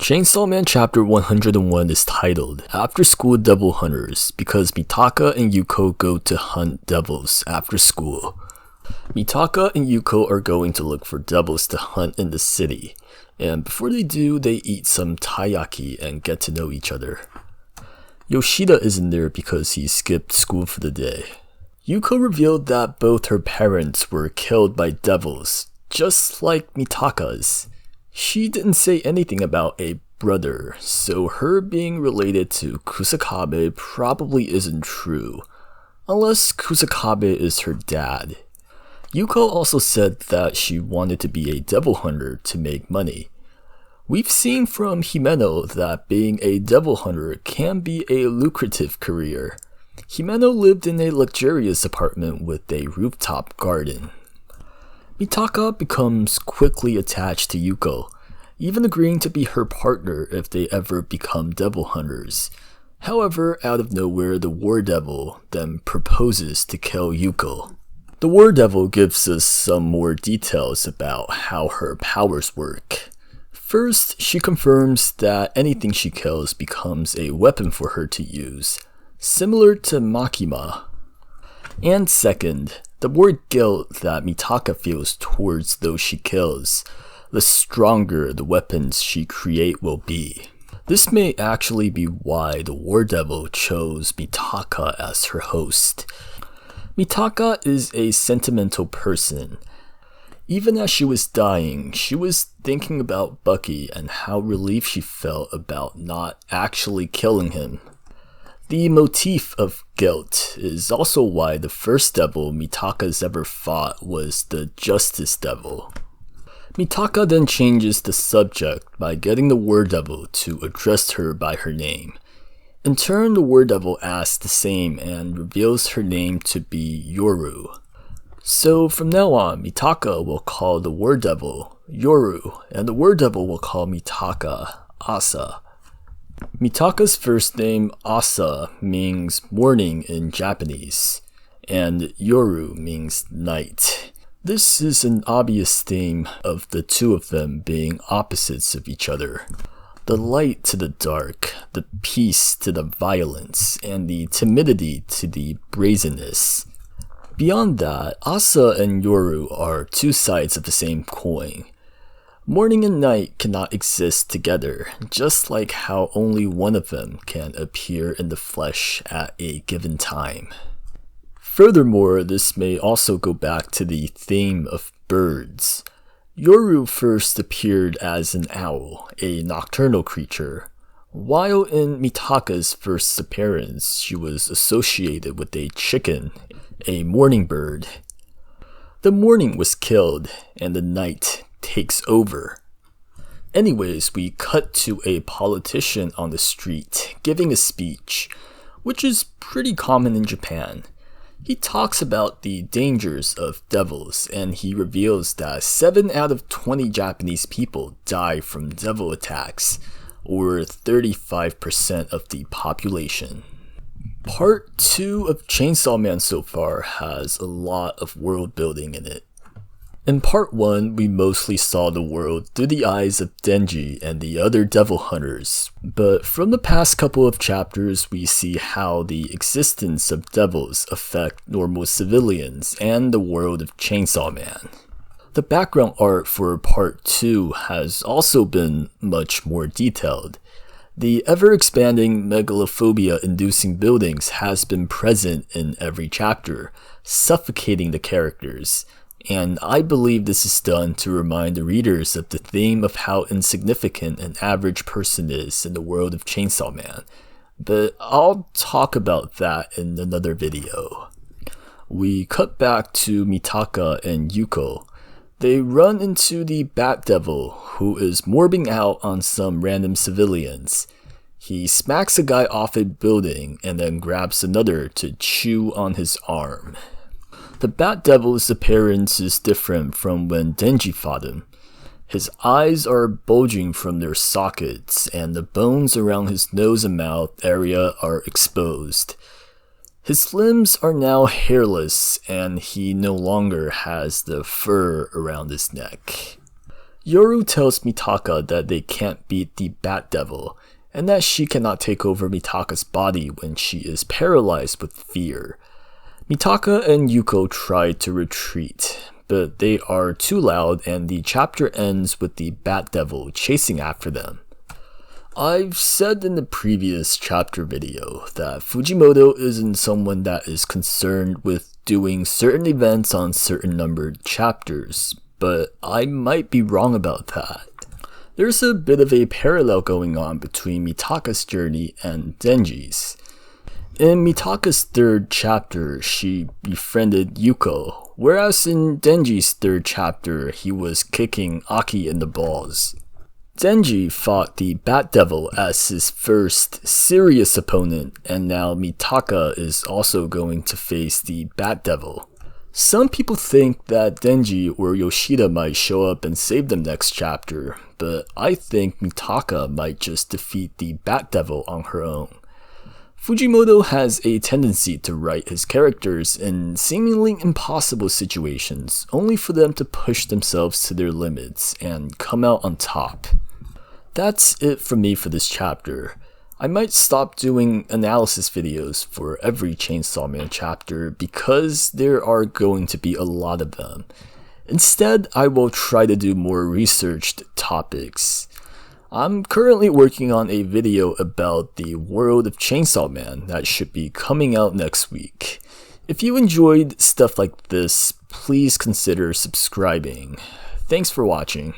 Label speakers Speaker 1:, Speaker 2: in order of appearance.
Speaker 1: Chainsaw Man Chapter 101 is titled After School Devil Hunters because Mitaka and Yuko go to hunt devils after school. Mitaka and Yuko are going to look for devils to hunt in the city, and before they do, they eat some taiyaki and get to know each other. Yoshida isn't there because he skipped school for the day. Yuko revealed that both her parents were killed by devils, just like Mitaka's. She didn't say anything about a brother, so her being related to Kusakabe probably isn't true, unless Kusakabe is her dad. Yuko also said that she wanted to be a devil hunter to make money. We've seen from Himeno that being a devil hunter can be a lucrative career. Himeno lived in a luxurious apartment with a rooftop garden. Mitaka becomes quickly attached to Yuko, even agreeing to be her partner if they ever become devil hunters. However, out of nowhere, the War Devil then proposes to kill Yuko. The War Devil gives us some more details about how her powers work. First, she confirms that anything she kills becomes a weapon for her to use, similar to Makima. And second, the more guilt that Mitaka feels towards those she kills, the stronger the weapons she create will be. This may actually be why the War Devil chose Mitaka as her host. Mitaka is a sentimental person. Even as she was dying, she was thinking about Bucky and how relieved she felt about not actually killing him. The motif of guilt is also why the first devil Mitaka's ever fought was the Justice Devil. Mitaka then changes the subject by getting the War Devil to address her by her name. In turn, the War Devil asks the same and reveals her name to be Yoru. So from now on, Mitaka will call the War Devil Yoru, and the War Devil will call Mitaka Asa. Mitaka's first name, Asa, means morning in Japanese, and Yoru means night. This is an obvious theme of the two of them being opposites of each other. The light to the dark, the peace to the violence, and the timidity to the brazenness. Beyond that, Asa and Yoru are two sides of the same coin. Morning and night cannot exist together, just like how only one of them can appear in the flesh at a given time. Furthermore, this may also go back to the theme of birds. Yoru first appeared as an owl, a nocturnal creature, while in Mitaka's first appearance she was associated with a chicken, a morning bird. The morning was killed, and the night takes over. Anyways, we cut to a politician on the street giving a speech, which is pretty common in Japan. He talks about the dangers of devils, and he reveals that 7 out of 20 Japanese people die from devil attacks, or 35% of the population. Part 2 of Chainsaw Man so far has a lot of world building in it. In part 1, we mostly saw the world through the eyes of Denji and the other devil hunters, but from the past couple of chapters we see how the existence of devils affect normal civilians and the world of Chainsaw Man. The background art for part 2 has also been much more detailed. The ever-expanding megalophobia-inducing buildings has been present in every chapter, suffocating the characters. And I believe this is done to remind the readers of the theme of how insignificant an average person is in the world of Chainsaw Man. But I'll talk about that in another video. We cut back to Mitaka and Yuko. They run into the Bat Devil, who is morbing out on some random civilians. He smacks a guy off a building and then grabs another to chew on his arm. The Bat Devil's appearance is different from when Denji fought him. His eyes are bulging from their sockets, and the bones around his nose and mouth area are exposed. His limbs are now hairless, and he no longer has the fur around his neck. Yoru tells Mitaka that they can't beat the Bat Devil, and that she cannot take over Mitaka's body when she is paralyzed with fear. Mitaka and Yuko try to retreat, but they are too loud and the chapter ends with the Bat Devil chasing after them. I've said in the previous chapter video that Fujimoto isn't someone that is concerned with doing certain events on certain numbered chapters, but I might be wrong about that. There's a bit of a parallel going on between Mitaka's journey and Denji's. In Mitaka's third chapter, she befriended Yuko, whereas in Denji's third chapter, he was kicking Aki in the balls. Denji fought the Bat Devil as his first serious opponent, and now Mitaka is also going to face the Bat Devil. Some people think that Denji or Yoshida might show up and save them next chapter, but I think Mitaka might just defeat the Bat Devil on her own. Fujimoto has a tendency to write his characters in seemingly impossible situations, only for them to push themselves to their limits and come out on top. That's it from me for this chapter. I might stop doing analysis videos for every Chainsaw Man chapter because there are going to be a lot of them. Instead, I will try to do more researched topics. I'm currently working on a video about the world of Chainsaw Man that should be coming out next week. If you enjoyed stuff like this, please consider subscribing. Thanks for watching.